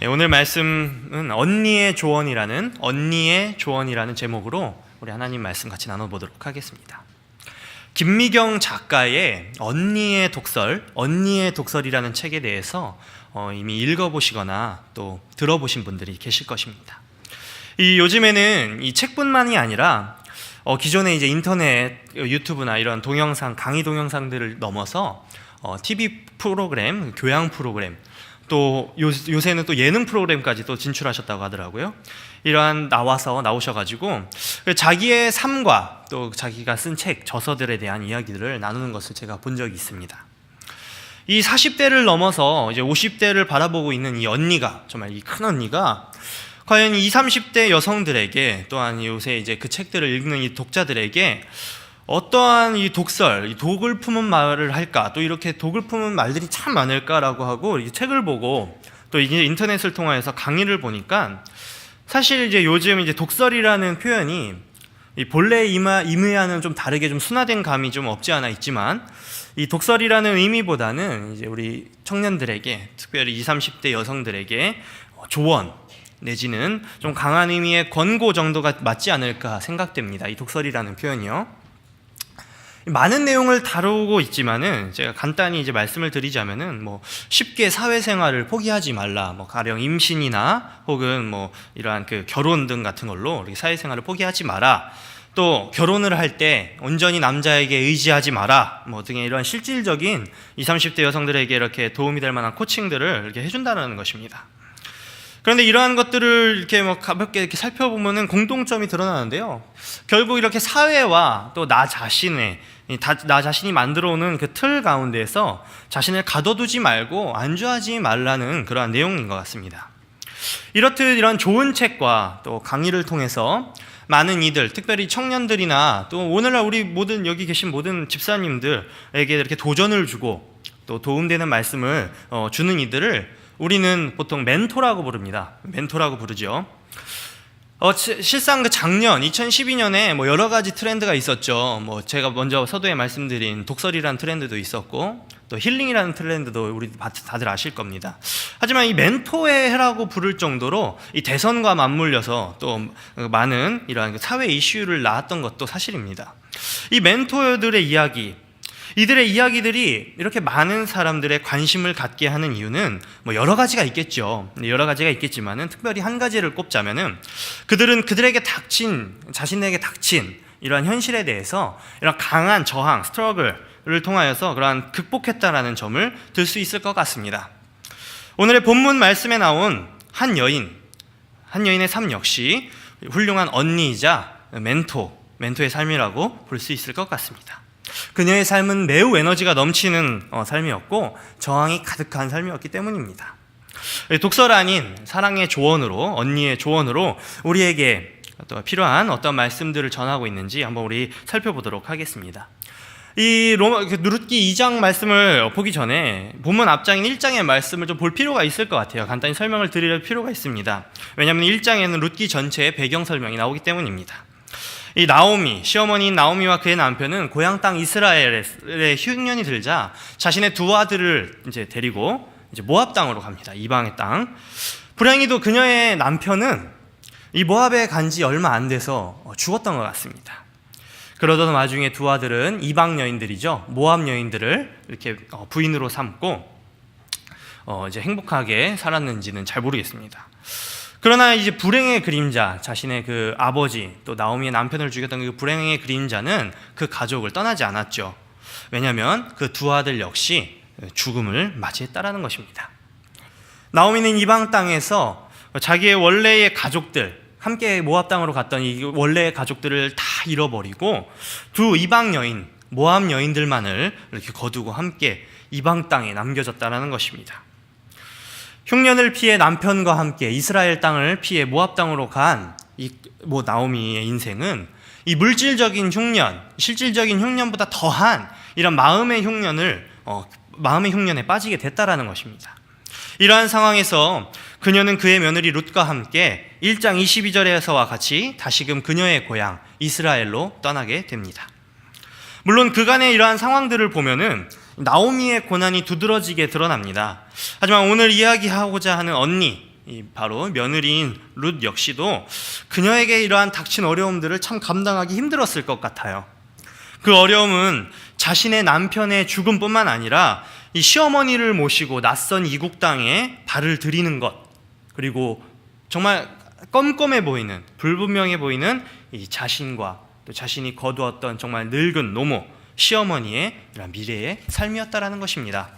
오늘 말씀은 언니의 조언이라는 제목으로 우리 하나님 말씀 같이 나눠보도록 하겠습니다. 김미경 작가의 언니의 독설이라는 책에 대해서 이미 읽어보시거나 또 들어보신 분들이 계실 것입니다. 요즘에는 이 책뿐만이 아니라 기존에 이제 인터넷, 유튜브나 이런 동영상, 강의 동영상들을 넘어서 TV 프로그램, 교양 프로그램, 또 요새는 또 예능 프로그램까지 또 진출하셨다고 하더라고요. 이러한 나오셔가지고 자기의 삶과 또 자기가 쓴 책, 저서들에 대한 이야기들을 나누는 것을 제가 본 적이 있습니다. 이 40대를 넘어서 이제 50대를 바라보고 있는 이 언니가, 정말 이 큰 언니가 과연 20, 30대 여성들에게, 또한 요새 이제 그 책들을 읽는 이 독자들에게 어떠한 이 독설, 이 독을 품은 말을 할까, 또 이렇게 독을 품은 말들이 참 많을까라고 하고 이 책을 보고 또 이제 인터넷을 통해서 강의를 보니까 사실 이제 요즘 이제 독설이라는 표현이 이 본래 의미와는 좀 다르게 좀 순화된 감이 좀 없지 않아 있지만, 이 독설이라는 의미보다는 이제 우리 청년들에게, 특별히 20, 30대 여성들에게 조언 내지는 좀 강한 의미의 권고 정도가 맞지 않을까 생각됩니다. 이 독설이라는 표현이요. 많은 내용을 다루고 있지만은 제가 간단히 이제 말씀을 드리자면은 쉽게 사회생활을 포기하지 말라, 가령 임신이나 혹은 이러한 그 결혼 등 같은 걸로 이렇게 사회생활을 포기하지 마라, 또 결혼을 할 때 온전히 남자에게 의지하지 마라, 등의 이런 실질적인 20, 30대 여성들에게 이렇게 도움이 될 만한 코칭들을 이렇게 해준다는 것입니다. 그런데 이러한 것들을 이렇게 가볍게 이렇게 살펴보면은 공통점이 드러나는데요. 결국 이렇게 사회와 또 나 자신이 만들어오는 그 틀 가운데에서 자신을 가둬두지 말고 안주하지 말라는 그러한 내용인 것 같습니다. 이렇듯 이런 좋은 책과 또 강의를 통해서 많은 이들, 특별히 청년들이나 또 오늘날 우리 모든 여기 계신 모든 집사님들에게 이렇게 도전을 주고 또 도움되는 말씀을 주는 이들을 우리는 보통 멘토라고 부릅니다. 멘토라고 부르죠. 실상 그 작년 2012년에 여러 가지 트렌드가 있었죠. 제가 먼저 서두에 말씀드린 독설이라는 트렌드도 있었고, 또 힐링이라는 트렌드도 우리 다들 아실 겁니다. 하지만 이 멘토의 해라고 부를 정도로 이 대선과 맞물려서 또 많은 이러한 사회 이슈를 낳았던 것도 사실입니다. 이 멘토들의 이야기, 이들의 이야기들이 이렇게 많은 사람들의 관심을 갖게 하는 이유는 여러 가지가 있겠죠. 여러 가지가 있겠지만은 특별히 한 가지를 꼽자면은 그들은 자신에게 닥친 이러한 현실에 대해서 이런 강한 저항, 스트러글을 통하여서 그러한 극복했다라는 점을 들 수 있을 것 같습니다. 오늘의 본문 말씀에 나온 한 여인의 삶 역시 훌륭한 언니이자 멘토의 삶이라고 볼 수 있을 것 같습니다. 그녀의 삶은 매우 에너지가 넘치는 삶이었고 저항이 가득한 삶이었기 때문입니다. 독설 아닌 사랑의 조언으로, 언니의 조언으로 우리에게 필요한 어떤 말씀들을 전하고 있는지 한번 우리 살펴보도록 하겠습니다. 이 룻기 2장 말씀을 보기 전에 본문 앞장인 1장의 말씀을 좀 볼 필요가 있을 것 같아요. 간단히 설명을 드릴 필요가 있습니다. 왜냐하면 1장에는 룻기 전체의 배경 설명이 나오기 때문입니다. 이 시어머니인 나오미와 그의 남편은 고향 땅 이스라엘의 흉년이 들자 자신의 두 아들을 이제 데리고 이제 모압 땅으로 갑니다. 이방의 땅. 불행히도 그녀의 남편은 이 모압에 간 지 얼마 안 돼서 죽었던 것 같습니다. 그러던 와중에 두 아들은 이방 여인들이죠. 모압 여인들을 이렇게 부인으로 삼고 이제 행복하게 살았는지는 잘 모르겠습니다. 그러나 이제 불행의 그림자, 자신의 그 아버지, 또 나오미의 남편을 죽였던 그 불행의 그림자는 그 가족을 떠나지 않았죠. 왜냐하면 그 두 아들 역시 죽음을 맞이했다라는 것입니다. 나오미는 이방 땅에서 자기의 원래의 가족들, 함께 모압 땅으로 갔던 이 원래의 가족들을 다 잃어버리고 두 이방 여인, 모압 여인들만을 이렇게 거두고 함께 이방 땅에 남겨졌다라는 것입니다. 흉년을 피해 남편과 함께 이스라엘 땅을 피해 모압 땅으로 간 나오미의 인생은 이 물질적인 흉년, 실질적인 흉년보다 더한 이런 마음의 흉년에 빠지게 됐다라는 것입니다. 이러한 상황에서 그녀는 그의 며느리 룻과 함께 1장 22절에서와 같이 다시금 그녀의 고향 이스라엘로 떠나게 됩니다. 물론 그간의 이러한 상황들을 보면은 나오미의 고난이 두드러지게 드러납니다. 하지만 오늘 이야기하고자 하는 언니, 이 바로 며느리인 룻 역시도 그녀에게 이러한 닥친 어려움들을 참 감당하기 힘들었을 것 같아요. 그 어려움은 자신의 남편의 죽음뿐만 아니라 이 시어머니를 모시고 낯선 이국 땅에 발을 들이는 것, 그리고 정말 껌껌해 보이는, 불분명해 보이는 이 자신과 또 자신이 거두었던 정말 늙은 노모 시어머니의 이런 미래의 삶이었다라는 것입니다.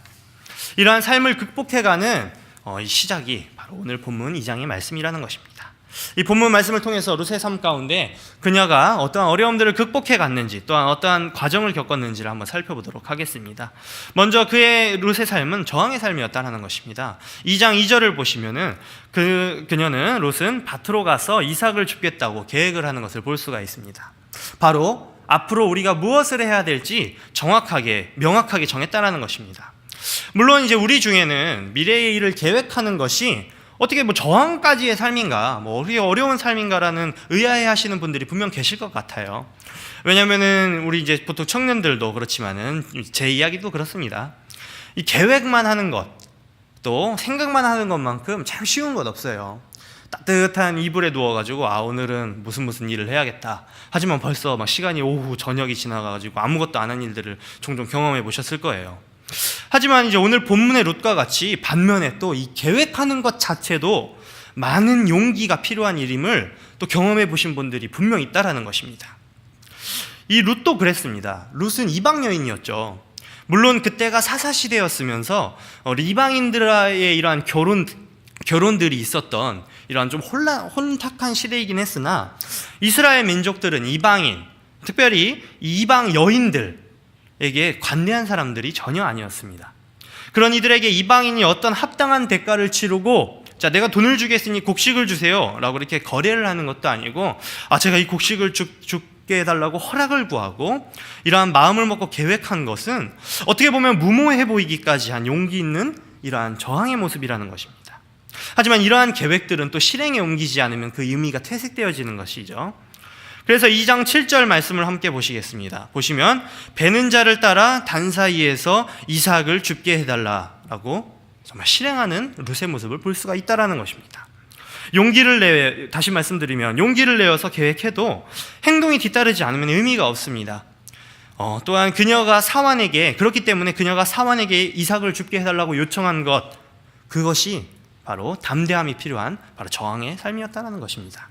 이러한 삶을 극복해가는 이 시작이 바로 오늘 본문 2장의 말씀이라는 것입니다. 이 본문 말씀을 통해서 룻의 삶 가운데 그녀가 어떠한 어려움들을 극복해 갔는지, 또한 어떠한 과정을 겪었는지를 한번 살펴보도록 하겠습니다. 먼저 그의 룻의 삶은 저항의 삶이었다는 것입니다. 2장 2절을 보시면은 그녀는 룻은 밭으로 가서 이삭을 줍겠다고 계획을 하는 것을 볼 수가 있습니다. 바로 앞으로 우리가 무엇을 해야 될지 정확하게 명확하게 정했다라는 것입니다. 물론 이제 우리 중에는 미래의 일을 계획하는 것이 어떻게 저항까지의 삶인가, 어떻게 어려운 삶인가라는 의아해하시는 분들이 분명 계실 것 같아요. 왜냐하면은 우리 이제 보통 청년들도 그렇지만은 제 이야기도 그렇습니다. 이 계획만 하는 것, 또 생각만 하는 것만큼 참 쉬운 것 없어요. 따뜻한 이불에 누워가지고 오늘은 무슨 일을 해야겠다. 하지만 벌써 시간이 오후 저녁이 지나가가지고 아무것도 안 한 일들을 종종 경험해 보셨을 거예요. 하지만 이제 오늘 본문의 룻과 같이 반면에 또 이 계획하는 것 자체도 많은 용기가 필요한 일임을 또 경험해 보신 분들이 분명 있다라는 것입니다. 이 룻도 그랬습니다. 룻은 이방 여인이었죠. 물론 그때가 사사시대였으면서 이방인들과의 이러한 결혼들이 있었던 이러한 좀 혼탁한 시대이긴 했으나 이스라엘 민족들은 이방인, 특별히 이방 여인들에게 관대한 사람들이 전혀 아니었습니다. 그런 이들에게 이방인이 어떤 합당한 대가를 치르고 자, 내가 돈을 주겠으니 곡식을 주세요 라고 이렇게 거래를 하는 것도 아니고 제가 이 곡식을 죽게 해달라고 허락을 구하고 이러한 마음을 먹고 계획한 것은 어떻게 보면 무모해 보이기까지 한 용기 있는 이러한 저항의 모습이라는 것입니다. 하지만 이러한 계획들은 또 실행에 옮기지 않으면 그 의미가 퇴색되어지는 것이죠. 그래서 2장 7절 말씀을 함께 보시겠습니다. 보시면 베는 자를 따라 단 사이에서 이삭을 줍게 해달라라고 정말 실행하는 룻의 모습을 볼 수가 있다는 것입니다. 다시 말씀드리면 용기를 내어서 계획해도 행동이 뒤따르지 않으면 의미가 없습니다. 또한 그렇기 때문에 그녀가 사환에게 이삭을 줍게 해달라고 요청한 것, 그것이 바로 담대함이 필요한 바로 저항의 삶이었다는 것입니다.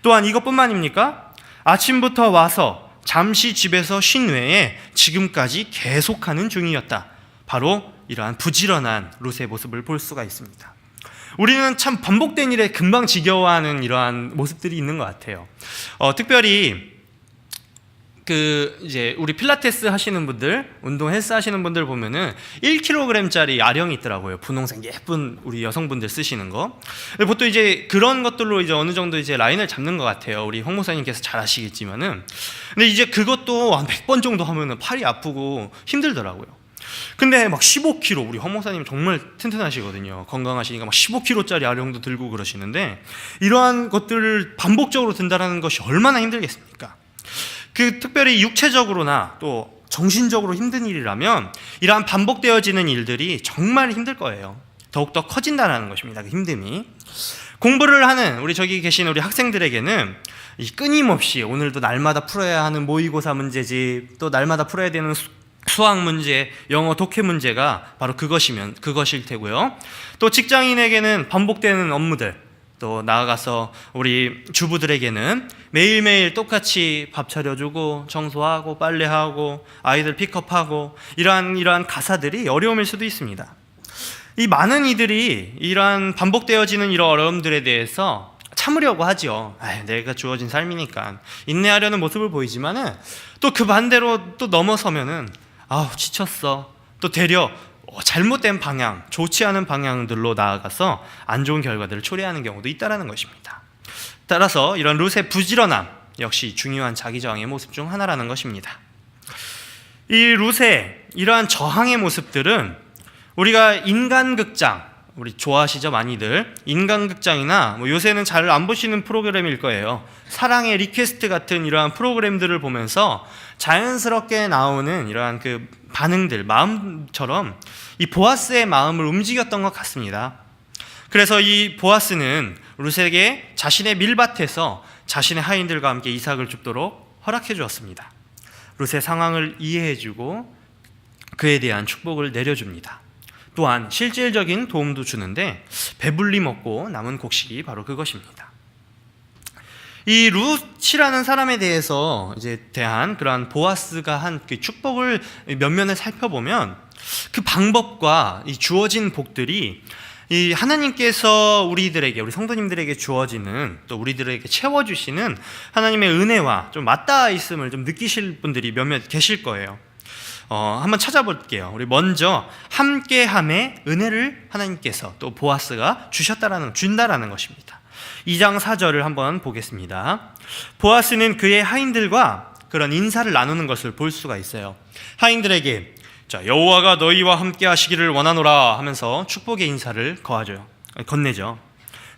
또한 이것뿐만입니까? 아침부터 와서 잠시 집에서 쉰 외에 지금까지 계속하는 중이었다. 바로 이러한 부지런한 룻의 모습을 볼 수가 있습니다. 우리는 참 반복된 일에 금방 지겨워하는 이러한 모습들이 있는 것 같아요. 특별히 이제 우리 필라테스 하시는 분들, 운동 헬스 하시는 분들 보면은 1kg짜리 아령이 있더라고요. 분홍색 예쁜 우리 여성분들 쓰시는 거. 보통 이제 그런 것들로 이제 어느 정도 이제 라인을 잡는 것 같아요. 우리 홍 목사님께서 잘 아시겠지만은. 근데 이제 그것도 한 100번 정도 하면은 팔이 아프고 힘들더라고요. 근데 15kg, 우리 홍 목사님 정말 튼튼하시거든요. 건강하시니까 15kg짜리 아령도 들고 그러시는데 이러한 것들을 반복적으로 든다는 것이 얼마나 힘들겠습니까? 특별히 육체적으로나 또 정신적으로 힘든 일이라면 이러한 반복되어지는 일들이 정말 힘들 거예요. 더욱더 커진다는 것입니다. 그 힘듦이. 공부를 하는 우리 저기 계신 우리 학생들에게는 끊임없이 오늘도 날마다 풀어야 하는 모의고사 문제집, 또 날마다 풀어야 되는 수학 문제, 영어 독해 문제가 바로 그것일 테고요. 또 직장인에게는 반복되는 업무들, 또 나아가서 우리 주부들에게는 매일매일 똑같이 밥 차려주고 청소하고 빨래하고 아이들 픽업하고 이러한 가사들이 어려움일 수도 있습니다. 이 많은 이들이 이러한 반복되어지는 이런 어려움들에 대해서 참으려고 하죠. 내가 주어진 삶이니까 인내하려는 모습을 보이지만은 또 그 반대로 또 넘어서면은 지쳤어. 또 되려 잘못된 방향, 좋지 않은 방향들로 나아가서 안 좋은 결과들을 초래하는 경우도 있다는 것입니다. 따라서 이런 룻의 부지런함 역시 중요한 자기 저항의 모습 중 하나라는 것입니다. 이 룻의 이러한 저항의 모습들은 우리가 인간극장, 우리 좋아하시죠 많이들, 인간극장이나 요새는 잘 안 보시는 프로그램일 거예요. 사랑의 리퀘스트 같은 이러한 프로그램들을 보면서 자연스럽게 나오는 이러한 그 반응들, 마음처럼 이 보아스의 마음을 움직였던 것 같습니다. 그래서 이 보아스는 룻에게 자신의 밀밭에서 자신의 하인들과 함께 이삭을 줍도록 허락해 주었습니다. 룻의 상황을 이해해 주고 그에 대한 축복을 내려줍니다. 또한 실질적인 도움도 주는데 배불리 먹고 남은 곡식이 바로 그것입니다. 이 룻이라는 사람에 대해서 대한 그러한 보아스가 한 그 축복을 면면을 살펴보면 그 방법과 이 주어진 복들이 이 하나님께서 우리들에게, 우리 성도님들에게 주어지는, 또 우리들에게 채워주시는 하나님의 은혜와 좀 맞닿아 있음을 좀 느끼실 분들이 몇몇 계실 거예요. 한번 찾아볼게요. 우리 먼저 함께함의 은혜를 하나님께서 또 보아스가 준다라는 것입니다. 2장 4절을 한번 보겠습니다. 보아스는 그의 하인들과 그런 인사를 나누는 것을 볼 수가 있어요. 하인들에게 자, 여호와가 너희와 함께 하시기를 원하노라 하면서 축복의 인사를 건네죠.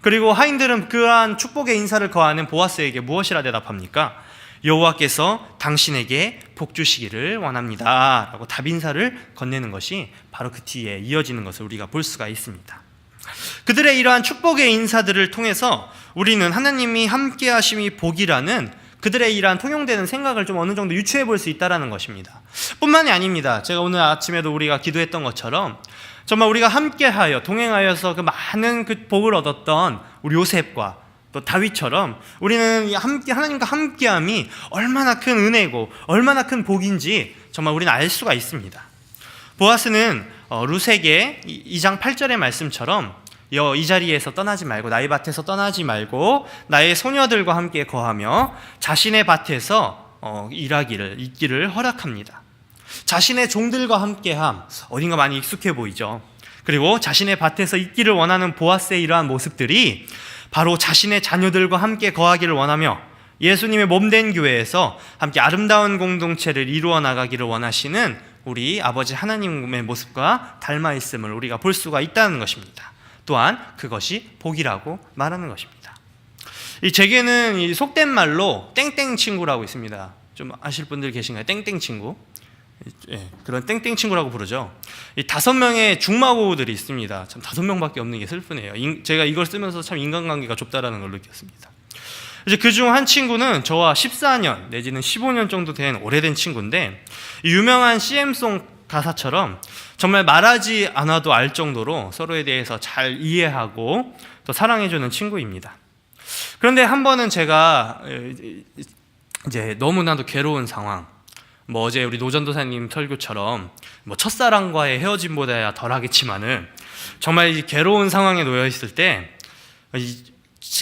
그리고 하인들은 그러한 축복의 인사를 거하는 보아스에게 무엇이라 대답합니까? 여호와께서 당신에게 복 주시기를 원합니다 라고 답인사를 건네는 것이 바로 그 뒤에 이어지는 것을 우리가 볼 수가 있습니다. 그들의 이러한 축복의 인사들을 통해서 우리는 하나님이 함께 하심이 복이라는 그들의 이러한 통용되는 생각을 좀 어느 정도 유추해 볼 수 있다는 것입니다. 뿐만이 아닙니다. 제가 오늘 아침에도 우리가 기도했던 것처럼 정말 우리가 함께하여 동행하여서 그 많은 그 복을 얻었던 우리 요셉과 또 다윗처럼 우리는 하나님과 함께함이 얼마나 큰 은혜고 얼마나 큰 복인지 정말 우리는 알 수가 있습니다. 보아스는 룻에게 2장 8절의 말씀처럼 이 자리에서 떠나지 말고 나의 밭에서 떠나지 말고 나의 소녀들과 함께 거하며 자신의 밭에서 있기를 허락합니다. 자신의 종들과 함께함, 어딘가 많이 익숙해 보이죠. 그리고 자신의 밭에서 있기를 원하는 보아스의 이러한 모습들이 바로 자신의 자녀들과 함께 거하기를 원하며 예수님의 몸된 교회에서 함께 아름다운 공동체를 이루어 나가기를 원하시는 우리 아버지 하나님의 모습과 닮아 있음을 우리가 볼 수가 있다는 것입니다. 또한 그것이 복이라고 말하는 것입니다. 제게는 이 속된 말로 땡땡 친구라고 있습니다. 좀 아실 분들 계신가요? 땡땡 친구. 그런 땡땡 친구라고 부르죠. 이 5명의 중마고들이 있습니다. 참 5명밖에 없는 게 슬프네요. 제가 이걸 쓰면서 참 인간관계가 좁다라는 걸 느꼈습니다. 이제 그중 한 친구는 저와 14년 내지는 15년 정도 된 오래된 친구인데 유명한 CM송 가사처럼 정말 말하지 않아도 알 정도로 서로에 대해서 잘 이해하고 또 사랑해주는 친구입니다. 그런데 한 번은 제가 이제 너무나도 괴로운 상황, 어제 우리 노전도사님 설교처럼 첫사랑과의 헤어짐보다야 덜하겠지만은 정말 이 괴로운 상황에 놓여 있을 때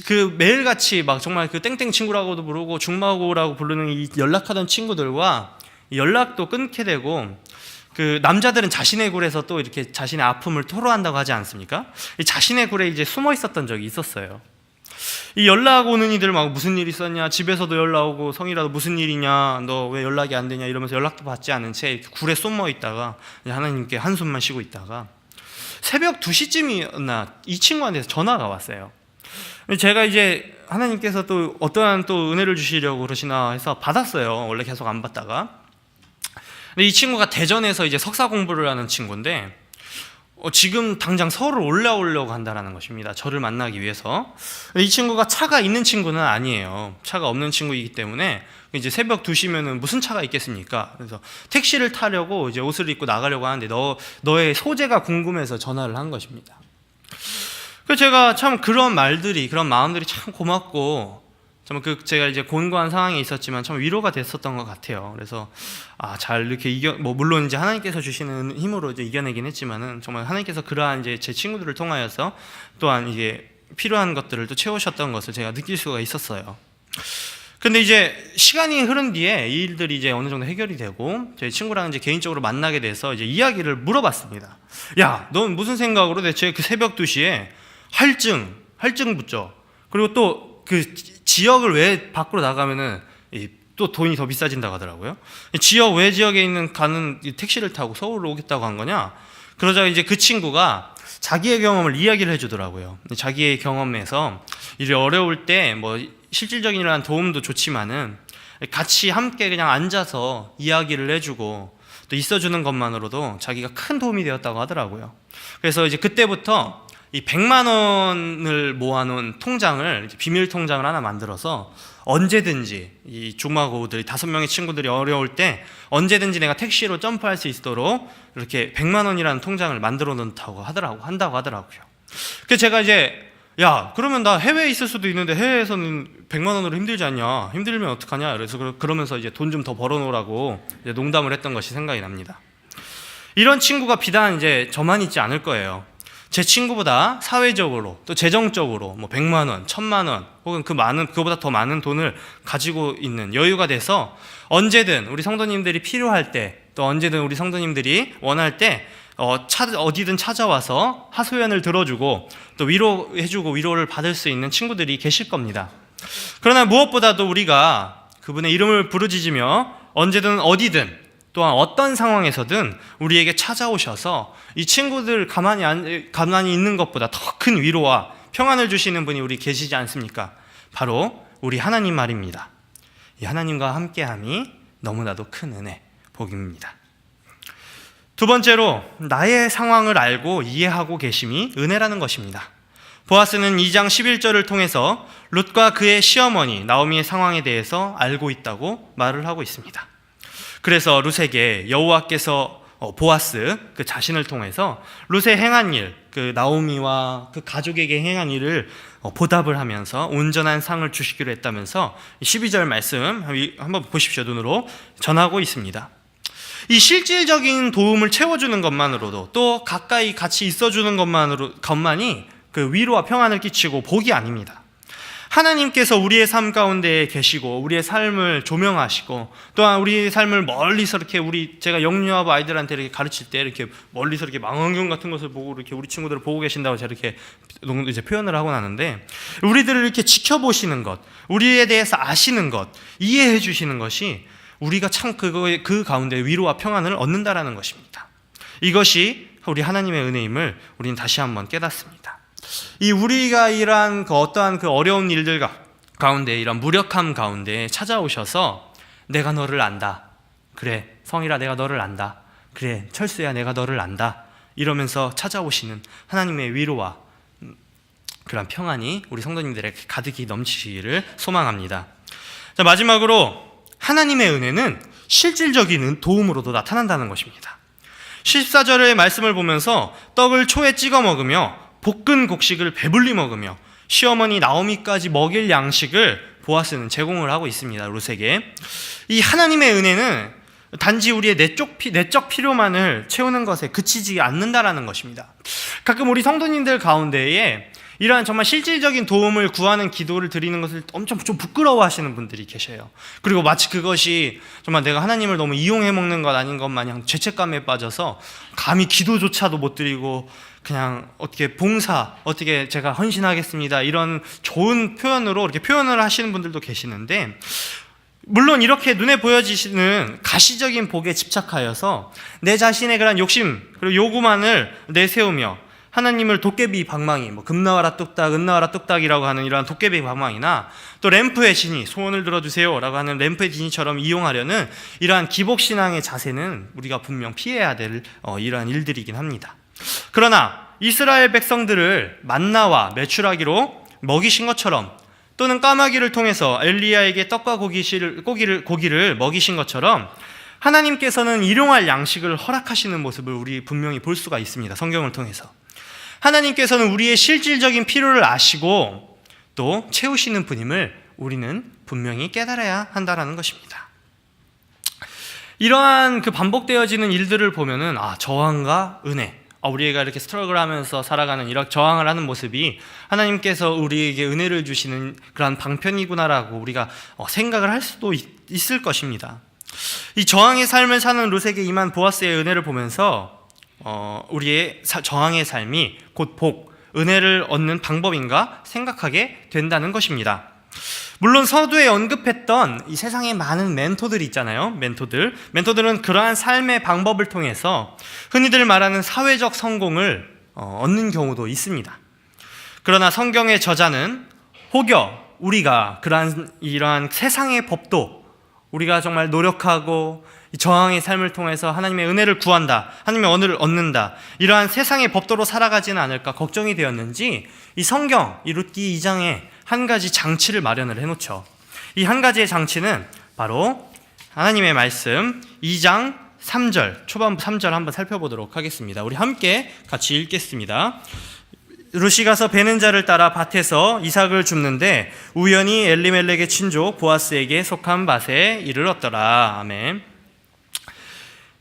그 매일같이 막 정말 그 땡땡 친구라고도 부르고 중마고라고 부르는 이 연락하던 친구들과 연락도 끊게 되고 그 남자들은 자신의 굴에서 또 이렇게 자신의 아픔을 토로한다고 하지 않습니까? 자신의 굴에 이제 숨어 있었던 적이 있었어요. 이 연락 오는 이들 막 무슨 일 있었냐, 집에서도 연락 오고 성이라도 무슨 일이냐, 너 왜 연락이 안 되냐 이러면서 연락도 받지 않은 채 굴에 숨어 있다가 하나님께 한숨만 쉬고 있다가 새벽 2시쯤이었나 이 친구한테서 전화가 왔어요. 제가 이제 하나님께서 또 어떠한 또 은혜를 주시려고 그러시나 해서 받았어요. 원래 계속 안 받다가. 근데 이 친구가 대전에서 이제 석사 공부를 하는 친구인데 지금 당장 서울을 올라오려고 한다는 것입니다. 저를 만나기 위해서. 이 친구가 차가 있는 친구는 아니에요. 차가 없는 친구이기 때문에 이제 새벽 2시면은 무슨 차가 있겠습니까? 그래서 택시를 타려고 이제 옷을 입고 나가려고 하는데 너의 소재가 궁금해서 전화를 한 것입니다. 그래서 제가 참 그런 마음들이 참 고맙고 참 제가 이제 곤고한 상황에 있었지만 참 위로가 됐었던 것 같아요. 그래서 잘 이렇게 물론 이제 하나님께서 주시는 힘으로 이제 이겨내긴 했지만은 정말 하나님께서 그러한 이제 제 친구들을 통하여서 또한 이게 필요한 것들을 또 채우셨던 것을 제가 느낄 수가 있었어요. 근데 이제 시간이 흐른 뒤에 이 일들이 이제 어느 정도 해결이 되고 제 친구랑 이제 개인적으로 만나게 돼서 이제 이야기를 물어봤습니다. 야, 넌 무슨 생각으로 대체 그 새벽 2시에 할증 붙죠. 그리고 또 그 지역을 외 밖으로 나가면은 또 돈이 더 비싸진다고 하더라고요. 지역 외 지역에 가는 택시를 타고 서울로 오겠다고 한 거냐? 그러자 이제 그 친구가 자기의 경험을 이야기를 해주더라고요. 자기의 경험에서 일이 어려울 때 실질적인 이러한 도움도 좋지만은 같이 함께 그냥 앉아서 이야기를 해주고 또 있어주는 것만으로도 자기가 큰 도움이 되었다고 하더라고요. 그래서 이제 그때부터 이 100만 원을 모아놓은 통장을, 비밀 통장을 하나 만들어서 언제든지 이 중마고우들이 5명의 친구들이 어려울 때 언제든지 내가 택시로 점프할 수 있도록 이렇게 100만 원이라는 통장을 만들어 놓다고 한다고 하더라고요. 그래서 제가 이제 야, 그러면 나 해외에 있을 수도 있는데 해외에서는 100만 원으로 힘들지 않냐? 힘들면 어떡하냐? 그래서 그러면서 이제 돈 좀 더 벌어놓으라고 이제 농담을 했던 것이 생각이 납니다. 이런 친구가 비단 이제 저만 있지 않을 거예요. 제 친구보다 사회적으로 또 재정적으로 뭐 100만 원, 1000만 원 혹은 그보다 더 많은 돈을 가지고 있는 여유가 돼서 언제든 우리 성도님들이 필요할 때, 또 언제든 우리 성도님들이 원할 때 어디든 찾아와서 하소연을 들어주고 또 위로해주고 위로를 받을 수 있는 친구들이 계실 겁니다. 그러나 무엇보다도 우리가 그분의 이름을 부르짖으며 언제든 어디든 또한 어떤 상황에서든 우리에게 찾아오셔서 이 친구들 가만히 있는 것보다 더 큰 위로와 평안을 주시는 분이 우리 계시지 않습니까? 바로 우리 하나님 말입니다. 이 하나님과 함께함이 너무나도 큰 은혜, 복입니다. 두 번째로 나의 상황을 알고 이해하고 계심이 은혜라는 것입니다. 보아스는 2장 11절을 통해서 룻과 그의 시어머니 나오미의 상황에 대해서 알고 있다고 말을 하고 있습니다. 그래서 룻에게 여호와께서 보아스 그 자신을 통해서 룻의 행한 일, 그 나오미와 그 가족에게 행한 일을 보답을 하면서 온전한 상을 주시기로 했다면서 12절 말씀 한번 보십시오. 눈으로 전하고 있습니다. 이 실질적인 도움을 채워주는 것만으로도 또 가까이 같이 있어주는 것만이 그 위로와 평안을 끼치고 복이 아닙니다. 하나님께서 우리의 삶 가운데 계시고 우리의 삶을 조명하시고 또한 우리의 삶을 멀리서 이렇게 제가 영유아부 아이들한테 이렇게 가르칠 때 이렇게 멀리서 이렇게 망원경 같은 것을 보고 이렇게 우리 친구들을 보고 계신다고 제가 이렇게 이제 표현을 하고 나는데, 우리들을 이렇게 지켜보시는 것, 우리에 대해서 아시는 것, 이해해 주시는 것이 우리가 참 그 가운데 위로와 평안을 얻는다라는 것입니다. 이것이 우리 하나님의 은혜임을 우리는 다시 한번 깨닫습니다. 이 우리가 이러한 어떠한 그 어려운 일들 가운데, 이런 무력함 가운데 찾아오셔서 내가 너를 안다. 그래, 성일아 내가 너를 안다. 그래, 철수야 내가 너를 안다. 이러면서 찾아오시는 하나님의 위로와 그런 평안이 우리 성도님들에게 가득히 넘치기를 소망합니다. 자, 마지막으로 하나님의 은혜는 실질적인 도움으로도 나타난다는 것입니다. 14절의 말씀을 보면서 떡을 초에 찍어 먹으며 볶은 곡식을 배불리 먹으며 시어머니 나오미까지 먹일 양식을 보아스는 제공을 하고 있습니다. 룻에게. 이 하나님의 은혜는 단지 우리의 내적 필요만을 채우는 것에 그치지 않는다라는 것입니다. 가끔 우리 성도님들 가운데에 이러한 정말 실질적인 도움을 구하는 기도를 드리는 것을 엄청 좀 부끄러워하시는 분들이 계셔요. 그리고 마치 그것이 정말 내가 하나님을 너무 이용해 먹는 것 아닌 것 마냥 죄책감에 빠져서 감히 기도조차도 못 드리고 그냥 어떻게 제가 헌신하겠습니다, 이런 좋은 표현으로 이렇게 표현을 하시는 분들도 계시는데, 물론 이렇게 눈에 보여지시는 가시적인 복에 집착하여서 내 자신의 그런 욕심 그리고 요구만을 내세우며 하나님을 도깨비 방망이, 금 나와라 뚝딱, 은 나와라 뚝딱이라고 하는 이러한 도깨비 방망이나 또 램프의 진이, 소원을 들어주세요 라고 하는 램프의 진이처럼 이용하려는 이러한 기복신앙의 자세는 우리가 분명 피해야 될 이러한 일들이긴 합니다. 그러나 이스라엘 백성들을 만나와 메추라기로 먹이신 것처럼, 또는 까마귀를 통해서 엘리야에게 떡과 고기를 먹이신 것처럼 하나님께서는 일용할 양식을 허락하시는 모습을 우리 분명히 볼 수가 있습니다. 성경을 통해서 하나님께서는 우리의 실질적인 필요를 아시고 또 채우시는 분임을 우리는 분명히 깨달아야 한다는 것입니다. 이러한 그 반복되어지는 일들을 보면은 저항과 은혜, 우리가 이렇게 스트러글 하면서 살아가는 이렇게 저항을 하는 모습이 하나님께서 우리에게 은혜를 주시는 그런 방편이구나라고 우리가 생각을 할 수도 있을 것입니다. 이 저항의 삶을 사는 룻에게 임한 보아스의 은혜를 보면서 우리의 저항의 삶이 곧 복, 은혜를 얻는 방법인가 생각하게 된다는 것입니다. 물론 서두에 언급했던 이 세상에 많은 멘토들이 있잖아요. 멘토들은 그러한 삶의 방법을 통해서 흔히들 말하는 사회적 성공을 얻는 경우도 있습니다. 그러나 성경의 저자는 혹여 우리가 이러한 세상의 법도 우리가 정말 노력하고 이 저항의 삶을 통해서 하나님의 은혜를 구한다, 하나님의 언어를 얻는다, 이러한 세상의 법도로 살아가지는 않을까 걱정이 되었는지 이 성경, 이 룻기 2장에 한 가지 장치를 마련을 해놓죠. 이 한 가지의 장치는 바로 하나님의 말씀 2장 3절, 초반부 3절 한번 살펴보도록 하겠습니다. 우리 함께 같이 읽겠습니다. 룻이 가서 베는 자를 따라 밭에서 이삭을 줍는데 우연히 엘리멜렉의 친족 보아스에게 속한 밭에 이르렀더라. 아멘.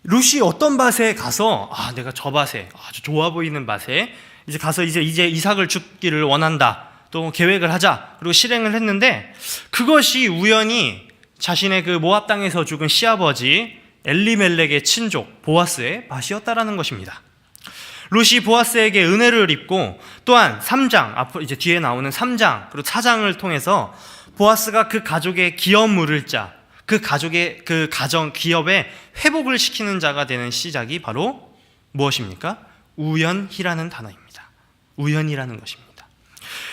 룻이 어떤 밭에 가서 내가 저 밭에 아주 좋아 보이는 밭에 이제 가서 이제 이삭을 줍기를 원한다, 또 계획을 하자, 그리고 실행을 했는데 그것이 우연히 자신의 그 모압 땅에서 죽은 시아버지 엘리멜렉의 친족 보아스의 밭이었다라는 것입니다. 룻이 보아스에게 은혜를 입고 또한 3장, 앞으로 이제 뒤에 나오는 3장 그리고 4장을 통해서 보아스가 그 가족의 기업 물을 자, 그 가족의 그 가정 기업의 회복을 시키는 자가 되는 시작이 바로 무엇입니까? 우연이라는 단어입니다. 우연이라는 것입니다.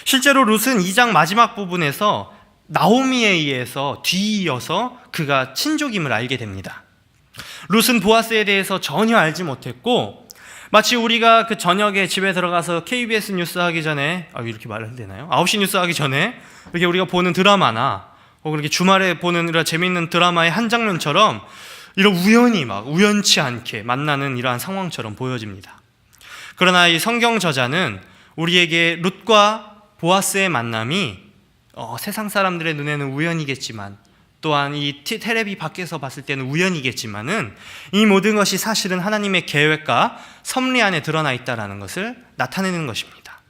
실제로 룻은 2장 마지막 부분에서 나오미에 의해서 뒤이어서 그가 친족임을 알게 됩니다. 룻은 보아스에 대해서 전혀 알지 못했고, 마치 우리가 그 저녁에 집에 들어가서 KBS 뉴스 하기 전에 이렇게 말해도 되나요? 9시 뉴스 하기 전에 이렇게 우리가 보는 드라마나 혹은 이렇게 주말에 보는 이런 재미있는 드라마의 한 장면처럼 이런 우연히 막 우연치 않게 만나는 이러한 상황처럼 보여집니다. 그러나 이 성경 저자는 우리에게 룻과 보아스의 만남이 세상 사람들의 눈에는 우연이겠지만, 또한 이 테레비 밖에서 봤을 때는 우연이겠지만은 이 모든 것이 사실은 하나님의 계획과 섭리 안에 드러나 있다는 것을 나타내는 것입니다.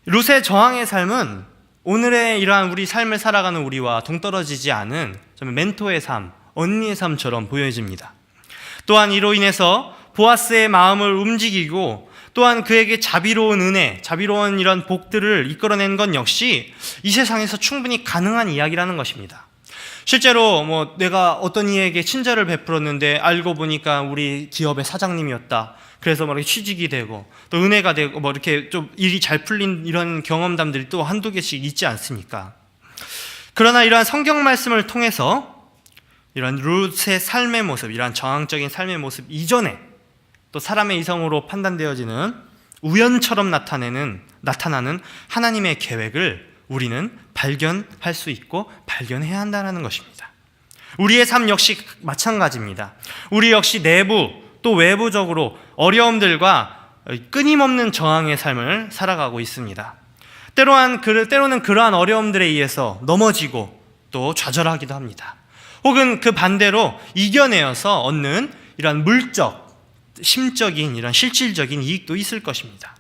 룻의 저항의 삶은 오늘의 이러한 우리 삶을 살아가는 우리와 동떨어지지 않은 멘토의 삶, 언니의 삶처럼 보여집니다. 또한 이로 인해서 보아스의 마음을 움직이고 또한 그에게 자비로운 은혜, 자비로운 이런 복들을 이끌어낸 건 역시 이 세상에서 충분히 가능한 이야기라는 것입니다. 실제로 내가 어떤 이에게 친절을 베풀었는데 알고 보니까 우리 기업의 사장님이었다, 그래서 이렇게 취직이 되고 또 은혜가 되고 이렇게 좀 일이 잘 풀린 이런 경험담들이 또 한두 개씩 있지 않습니까? 그러나 이러한 성경 말씀을 통해서 이런 룻의 삶의 모습, 이러한 저항적인 삶의 모습 이전에 또 사람의 이성으로 판단되어지는 우연처럼 나타나는 하나님의 계획을 우리는 발견할 수 있고 발견해야 한다는 것입니다. 우리의 삶 역시 마찬가지입니다. 우리 역시 내부 또 외부적으로 어려움들과 끊임없는 저항의 삶을 살아가고 있습니다. 때로는 그러한 어려움들에 의해서 넘어지고 또 좌절하기도 합니다. 혹은 그 반대로 이겨내어서 얻는 이러한 물적, 심적인 이런 실질적인 이익도 있을 것입니다.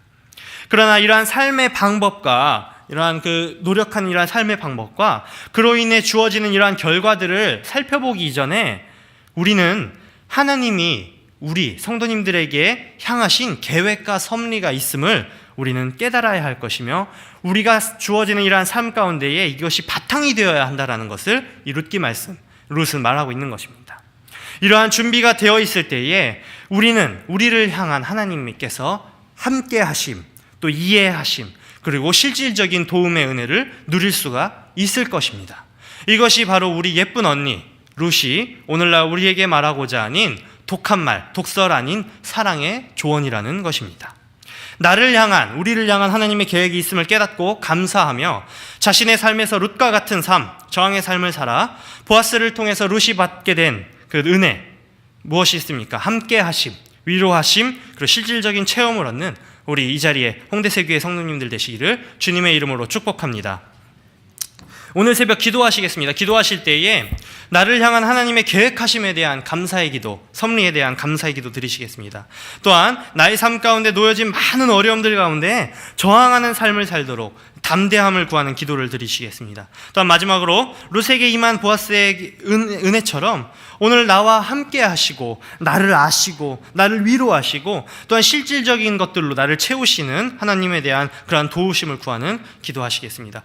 그러나 이러한 삶의 방법과 이러한 노력하는 이러한 삶의 방법과 그로 인해 주어지는 이러한 결과들을 살펴보기 이전에 우리는 하나님이 우리 성도님들에게 향하신 계획과 섭리가 있음을 우리는 깨달아야 할 것이며, 우리가 주어지는 이러한 삶 가운데에 이것이 바탕이 되어야 한다는 것을 이 룻기 말씀, 룻은 말하고 있는 것입니다. 이러한 준비가 되어 있을 때에 우리는 우리를 향한 하나님께서 함께 하심, 또 이해하심, 그리고 실질적인 도움의 은혜를 누릴 수가 있을 것입니다. 이것이 바로 우리 예쁜 언니 룻이 오늘날 우리에게 말하고자 하는 독한 말, 독설 아닌 사랑의 조언이라는 것입니다. 우리를 향한 하나님의 계획이 있음을 깨닫고 감사하며 자신의 삶에서 룻과 같은 삶, 저항의 삶을 살아 보아스를 통해서 룻이 받게 된 그 은혜, 무엇이 있습니까? 함께 하심, 위로하심, 그리고 실질적인 체험을 얻는 우리 이 자리에 홍대세교회 성도님들 되시기를 주님의 이름으로 축복합니다. 오늘 새벽 기도하시겠습니다. 기도하실 때에 나를 향한 하나님의 계획하심에 대한 감사의 기도, 섭리에 대한 감사의 기도 드리시겠습니다. 또한 나의 삶 가운데 놓여진 많은 어려움들 가운데 저항하는 삶을 살도록 담대함을 구하는 기도를 드리시겠습니다. 또한 마지막으로 룻에게 임한 보아스의 은혜처럼 오늘 나와 함께 하시고 나를 아시고 나를 위로하시고 또한 실질적인 것들로 나를 채우시는 하나님에 대한 그러한 도우심을 구하는 기도하시겠습니다.